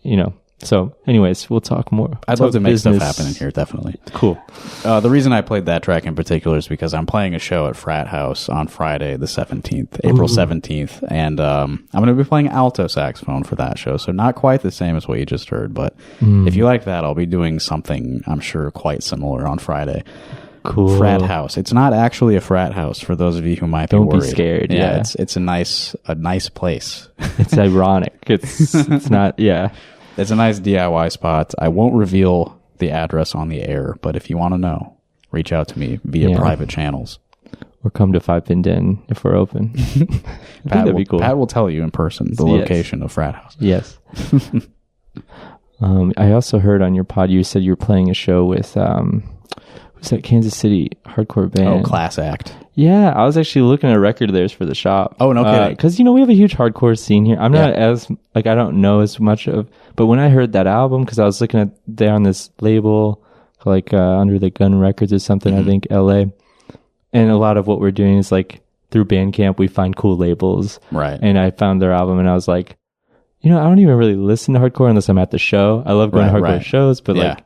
S2: So anyways, we'll talk more.
S1: I'd love to make stuff happen in here, definitely.
S2: Cool.
S1: The reason I played that track in particular is because I'm playing a show at Frat House on Friday the 17th, April 17th, and I'm going to be playing alto saxophone for that show, so not quite the same as what you just heard, but if you like that, I'll be doing something, I'm sure, quite similar on Friday.
S2: Cool.
S1: Frat house. It's not actually a frat house for those of you who might be worried.
S2: Don't be scared. Yeah.
S1: It's a nice place.
S2: It's ironic. It's not. Yeah.
S1: It's a nice DIY spot. I won't reveal the address on the air, but if you want to know, reach out to me via private channels.
S2: Or come to 5 Pin Din if we're open. That'd be cool.
S1: Pat will tell you in person the location of Frat House.
S2: Yes. I also heard on your pod you said you were playing a show with who's that Kansas City hardcore band?
S1: Oh, Class Act.
S2: Yeah, I was actually looking at a record of theirs for the shop.
S1: Oh, no kidding.
S2: Because, we have a huge hardcore scene here. I'm not as, I don't know as much of, but when I heard that album, because I was looking at, they're on this label, Under the Gun Records or something, I think, LA. And a lot of what we're doing is through Bandcamp, we find cool labels.
S1: Right.
S2: And I found their album and I was like, I don't even really listen to hardcore unless I'm at the show. I love going to hardcore shows, but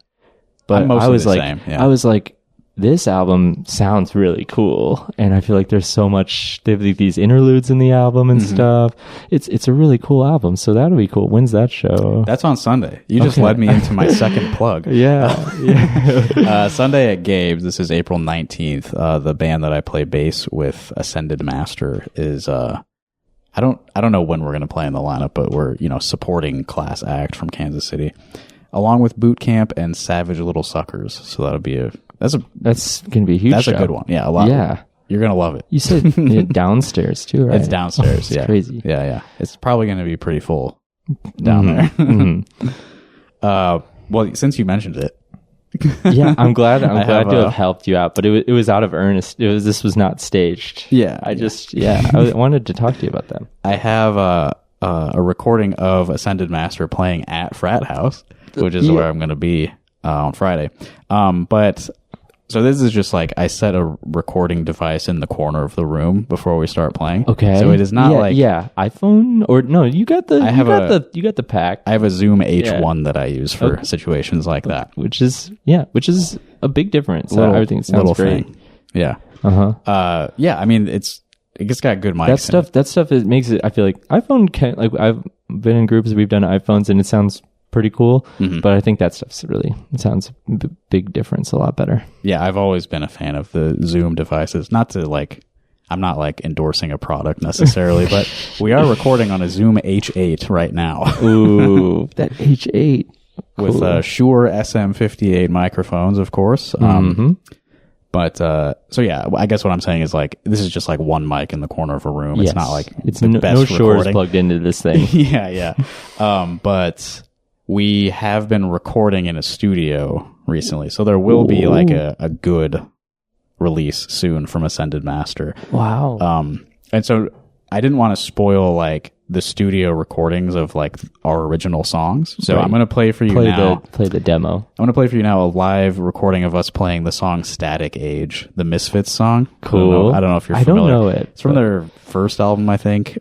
S2: but I was I was like, this album sounds really cool, and I feel like there's so much. They have these interludes in the album and stuff. It's a really cool album, so that'll be cool. When's that show?
S1: That's on Sunday. You just led me into my second plug. Sunday at Gabe's. This is April 19th. The band that I play bass with, Ascended Master, is I don't know when we're going to play in the lineup, but we're supporting Class Act from Kansas City, along with Boot Camp and Savage Little Suckers. So that'll be that's gonna be a huge. That's show. A good one. Yeah, a lot. Yeah, you're gonna love it.
S2: You said downstairs too, right?
S1: It's downstairs.
S2: It's crazy.
S1: Yeah. It's probably gonna be pretty full down there. Well, since you mentioned it,
S2: yeah, I'm glad to have helped you out, but it was out of earnest. This was not staged.
S1: Yeah,
S2: I wanted to talk to you about that.
S1: I have a recording of Ascended Master playing at Frat House, which is where I'm going to be on Friday. But so this is just I set a recording device in the corner of the room before we start playing.
S2: Okay,
S1: so it is not
S2: iPhone or no. You got the pack.
S1: I have a Zoom H1 that I use for situations like that,
S2: which is a big difference. Everything sounds great.
S1: Thing. Yeah. I mean it's got good mics.
S2: That stuff makes it. I feel like iPhone can I've been in groups we've done iPhones and it sounds pretty cool, but I think that stuff's it sounds a big difference, a lot better. Yeah,
S1: I've always been a fan of the Zoom devices. Not to I'm not endorsing a product necessarily, but we are recording on a Zoom H8 right now.
S2: Ooh, that H8
S1: with Shure SM58 microphones, of course. But so yeah, I guess what I'm saying is like this is just like one mic in the corner of a room. It's not like
S2: it's
S1: the best
S2: no Shores
S1: recording
S2: plugged into this thing.
S1: yeah. But we have been recording in a studio recently, so there will be like a good release soon from Ascended Master.
S2: Wow.
S1: And so I didn't want to spoil like the studio recordings of like our original songs. So I'm going to play for you now.
S2: Play the demo.
S1: I'm going to play for you now a live recording of us playing the song Static Age, the Misfits song.
S2: Cool.
S1: I don't know if you're familiar.
S2: I don't know it.
S1: It's from their first album, I think.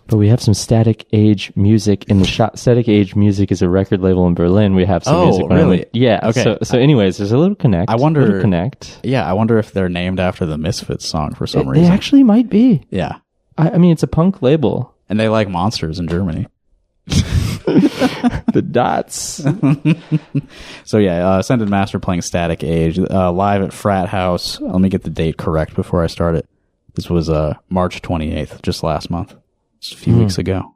S2: But we have some Static Age music in the shop. Static Age Music is a record label in Berlin. We have some music.
S1: Really?
S2: Yeah.
S1: Okay.
S2: So anyways, there's a little connect.
S1: I wonder.
S2: Little connect.
S1: Yeah, I wonder if they're named after the Misfits song for some reason.
S2: They actually might be.
S1: Yeah.
S2: I mean, it's a punk label.
S1: And they like monsters in Germany.
S2: The dots.
S1: So yeah, Ascended Master playing Static Age live at Frat House. Let me get the date correct before I start it. This was March 28th, just last month. Just a few weeks ago.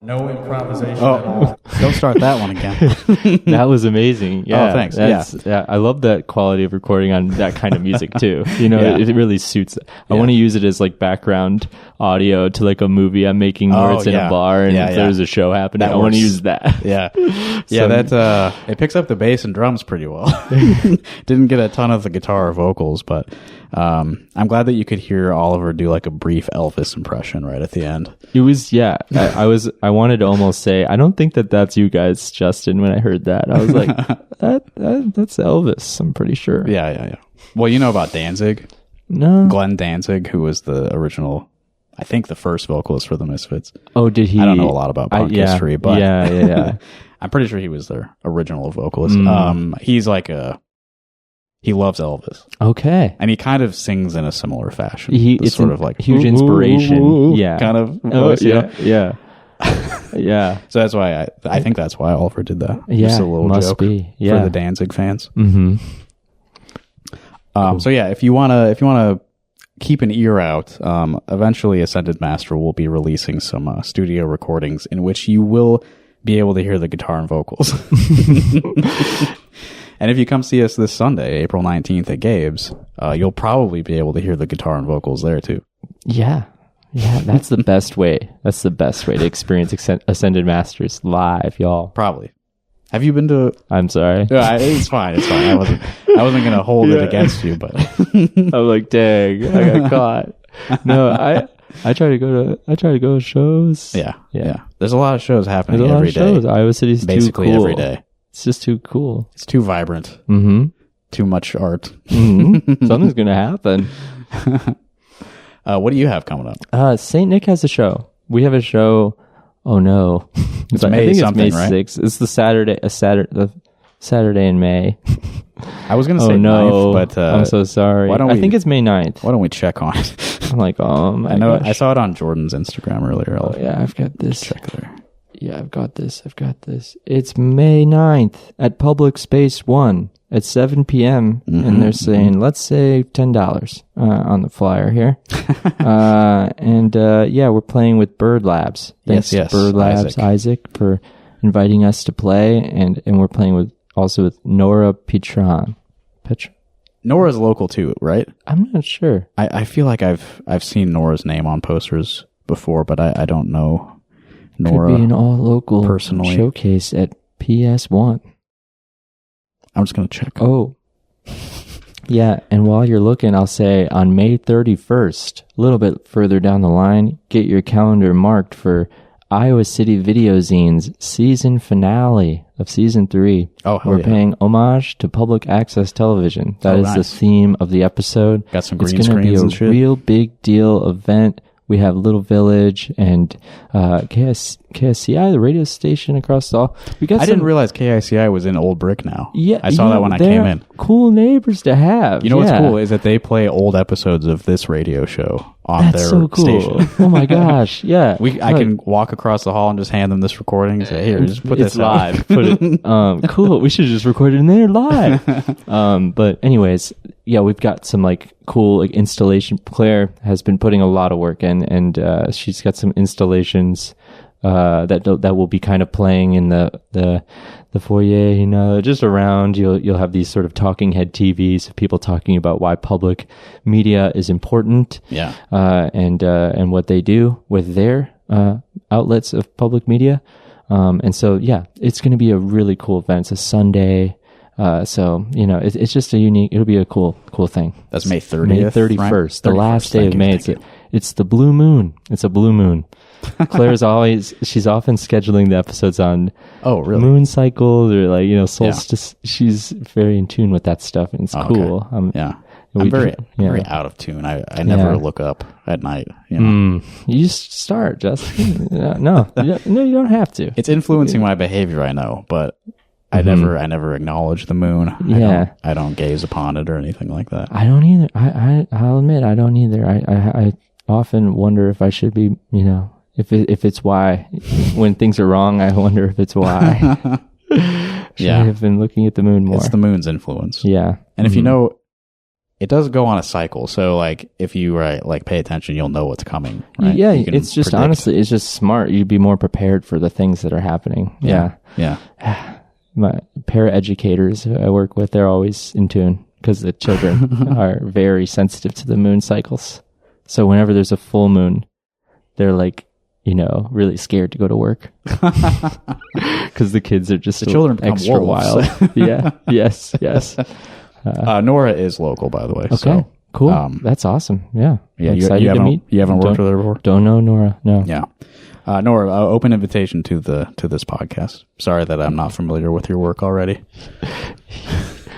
S1: No improvisation at all. Don't start that one again.
S2: That was amazing. Yeah.
S1: Oh, thanks.
S2: Yeah. I love that quality of recording on that kind of music too. You know,
S1: Yeah.
S2: it really suits. I want to use it as like background audio to like a movie I'm making where it's in a bar and if there's a show happening, I want to use that.
S1: Yeah. Yeah, that it picks up the bass and drums pretty well. Didn't get a ton of the guitar or vocals, but I'm glad that you could hear Oliver do like a brief Elvis impression right at the end.
S2: It was, I wanted to almost say, I don't think that's you guys, Justin, when I heard that. I was like, that's Elvis, I'm pretty sure.
S1: Yeah. Well, you know about Danzig?
S2: No.
S1: Glenn Danzig, who was the original, I think the first vocalist for the Misfits.
S2: Oh, did he?
S1: I don't know a lot about punk history, but
S2: yeah.
S1: I'm pretty sure he was their original vocalist. He's like he loves Elvis.
S2: Okay.
S1: And he kind of sings in a similar fashion.
S2: It's
S1: sort of like
S2: huge inspiration. Yeah.
S1: Kind of voice,
S2: yeah. Yeah.
S1: So that's why I think that's why Oliver did that.
S2: Yeah.
S1: Just a little
S2: must
S1: joke
S2: be.
S1: for the Danzig fans.
S2: Mm-hmm.
S1: Cool. So yeah, if you wanna keep an ear out, eventually Ascended Master will be releasing some studio recordings in which you will be able to hear the guitar and vocals. And if you come see us this Sunday, April 19th at Gabe's, you'll probably be able to hear the guitar and vocals there too.
S2: Yeah. Yeah, that's the best way. That's the best way to experience Ascended Masters live, y'all.
S1: Probably. Have you been to...
S2: I'm sorry.
S1: It's fine. I wasn't going to hold it against you, but...
S2: I'm like, dang, I got caught. No, I try to go to shows.
S1: Yeah. There's a lot of shows happening every day.
S2: Shows. Iowa City's
S1: basically
S2: too cool.
S1: every day.
S2: It's just too cool.
S1: It's too vibrant.
S2: Mm-hmm.
S1: Too much art.
S2: Mm-hmm. Something's gonna happen.
S1: What do you have coming up?
S2: St. Nick has a show. We have a show. Oh no,
S1: it's May. I think it's May
S2: 6th. It's the Saturday in May.
S1: I was gonna say 9th, but
S2: I'm so sorry. I think it's May 9th.
S1: Why don't we check on it?
S2: I'm like,
S1: I know. Gosh. I saw it on Jordan's Instagram earlier.
S2: I've got this.
S1: Check there.
S2: Yeah, I've got this. It's May 9th at Public Space 1 at 7 p.m. And they're saying, let's say $10 on the flyer here. We're playing with Bird Labs. Thanks
S1: yes,
S2: Bird Labs, Isaac, for inviting us to play. And we're playing also with Nora Petra.
S1: Nora's local too, right?
S2: I'm not sure.
S1: I feel like I've seen Nora's name on posters before, but I don't know Nora.
S2: Could be an all-local
S1: personally
S2: showcase at PS1.
S1: I'm just going to check.
S2: Oh. Yeah, and while you're looking, I'll say on May 31st, a little bit further down the line, get your calendar marked for Iowa City Video Zine's season finale of season 3.
S1: Oh, hell
S2: We're paying homage to public access television. That is the theme of the episode.
S1: Got some green screens and shit.
S2: It's going to be a real big deal event. We have Little Village and KSCI, the radio station across the hall. I
S1: didn't realize KICI was in Old Brick now.
S2: Yeah,
S1: I saw that when I came in.
S2: Cool neighbors to have.
S1: You know what's cool is that they play old episodes of this radio show on
S2: That's
S1: their
S2: so cool.
S1: station.
S2: Oh my gosh, yeah.
S1: I can walk across the hall and just hand them this recording and say, "Here, just put this
S2: live."
S1: out.
S2: Put it. Cool. We should just record it in there live. But anyways, yeah, we've got some like cool like installation. Claire has been putting a lot of work in, and she's got some installations that will be kind of playing in the foyer, you know, just around. You'll have these sort of talking head TVs of people talking about why public media is important.
S1: Yeah.
S2: And what they do with their outlets of public media. And so yeah, it's going to be a really cool event. It's a Sunday. So, you know, it's just it'll be a cool thing.
S1: That's May 30th.
S2: May 31st,
S1: right?
S2: the last day of May. It's the blue moon. It's a blue moon. Claire's she's often scheduling the episodes on moon cycles or like, you know, solstice. Yeah. She's very in tune with that stuff, and it's cool.
S1: I'm very out of tune. I never look up at night. You know?
S2: You just start, Justin. No, you don't have to.
S1: It's influencing my behavior, I know, but I never acknowledge the moon.
S2: Yeah.
S1: I don't gaze upon it or anything like that.
S2: I don't either. I'll admit I don't either. I often wonder if I should be, you know, if it's why when things are wrong, I wonder if it's why. I have been looking at the moon more.
S1: It's the moon's influence.
S2: Yeah.
S1: And if you know, it does go on a cycle. So like if you pay attention, you'll know what's coming. Right?
S2: Yeah. It's just honestly, it's just smart. You'd be more prepared for the things that are happening. Yeah. My paraeducators I work with, they're always in tune because the children are very sensitive to the moon cycles. So whenever there's a full moon, they're like, you know, really scared to go to work because the kids are just
S1: the children become
S2: extra
S1: wolves.
S2: wild. Yeah. Yes.
S1: Nora is local, by the way.
S2: Okay.
S1: So,
S2: cool. That's awesome. Yeah.
S1: Yeah. You haven't worked with her before?
S2: Don't know Nora. No.
S1: Yeah. Nora, open invitation to this podcast. Sorry that I'm not familiar with your work already.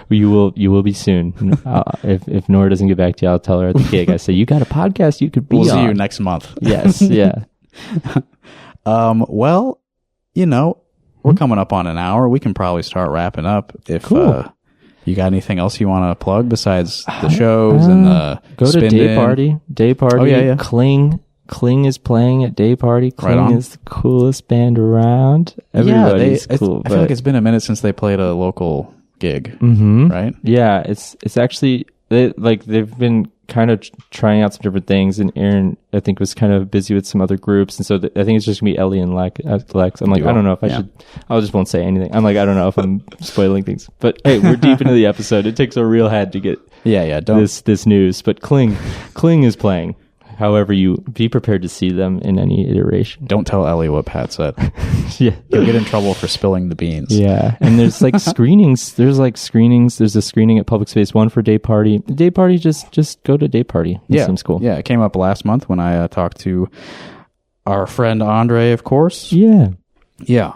S2: You will be soon. If Nora doesn't get back to you, I'll tell her at the gig. I say, you got a podcast you could be on.
S1: We'll see you next month.
S2: Yes. Yeah.
S1: Well, you know, we're coming up on an hour. We can probably start wrapping up. If you got anything else you want to plug besides the shows and the
S2: go to Day Party. Day Party.
S1: Oh, yeah.
S2: Kling is playing at Day Party. Kling is the coolest band around. Everybody's cool.
S1: I feel like it's been a minute since they played a local gig, right?
S2: Yeah, it's actually they've been kind of trying out some different things, and Aaron I think was kind of busy with some other groups, and so I think it's just gonna be Ellie and Lex. I'm like, I don't know if I should. I just won't say anything. I'm like, I don't know if I'm spoiling things, but hey, we're deep into the episode. It takes a real head to get this news, but Kling is playing. However, you be prepared to see them in any iteration.
S1: Don't tell Ellie what Pat said.
S2: Yeah.
S1: You'll get in trouble for spilling the beans.
S2: Yeah. And there's like screenings. There's a screening at Public Space 1 for Day Party. Day Party, just go to Day Party. It seems cool.
S1: Yeah. It came up last month when I talked to our friend Andre, of course.
S2: Yeah.
S1: Yeah.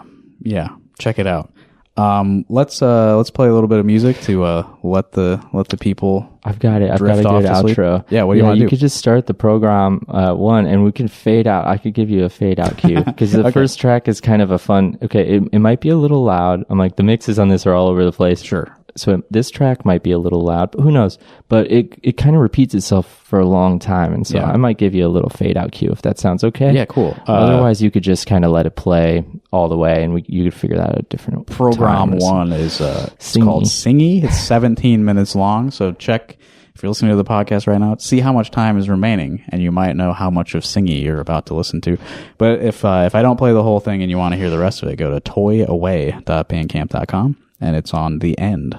S1: Check it out. Let's play a little bit of music to let the people.
S2: I've got it. I've got a good outro.
S1: Yeah, what do you want to do?
S2: You could just start the program one, and we can fade out. I could give you a fade out cue because the first track is kind of a fun. Okay, it might be a little loud. I'm like the mixes on this are all over the place.
S1: Sure.
S2: So this track might be a little loud, but who knows? But it kind of repeats itself for a long time. And so I might give you a little fade out cue if that sounds okay.
S1: Yeah, cool.
S2: Otherwise, you could just kind of let it play all the way and you could figure that out at a different
S1: Program one is it's called Singy. It's 17 minutes long. So check, if you're listening to the podcast right now, see how much time is remaining, and you might know how much of Singy you're about to listen to. But if I don't play the whole thing and you want to hear the rest of it, go to toyaway.bandcamp.com, and it's on the end,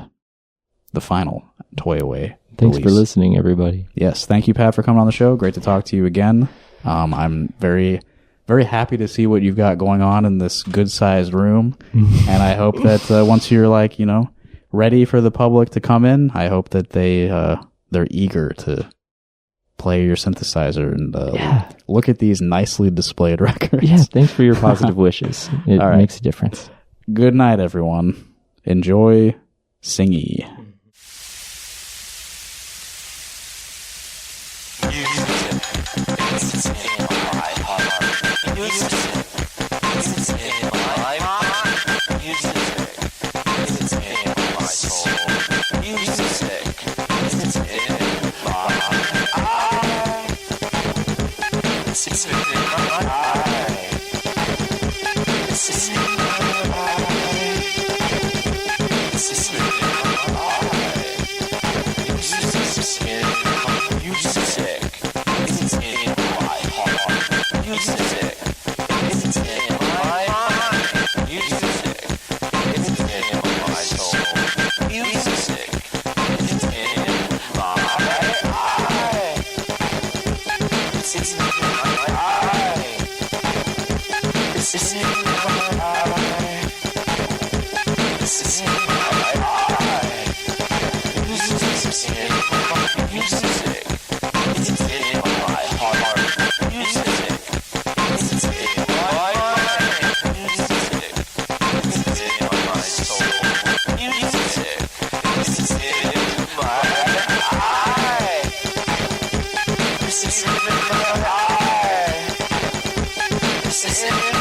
S1: the final Toy Away
S2: Thanks
S1: release.
S2: for listening, everybody.
S1: Yes, thank you, Pat, for coming on the show. Great to talk to you again. I'm very, very happy to see what you've got going on in this good-sized room, and I hope that once you're ready for the public to come in, I hope that they're eager to play your synthesizer and look at these nicely displayed records.
S2: Yeah, thanks for your positive wishes. It makes a difference.
S1: Good night, everyone. Enjoy Singy.
S3: This is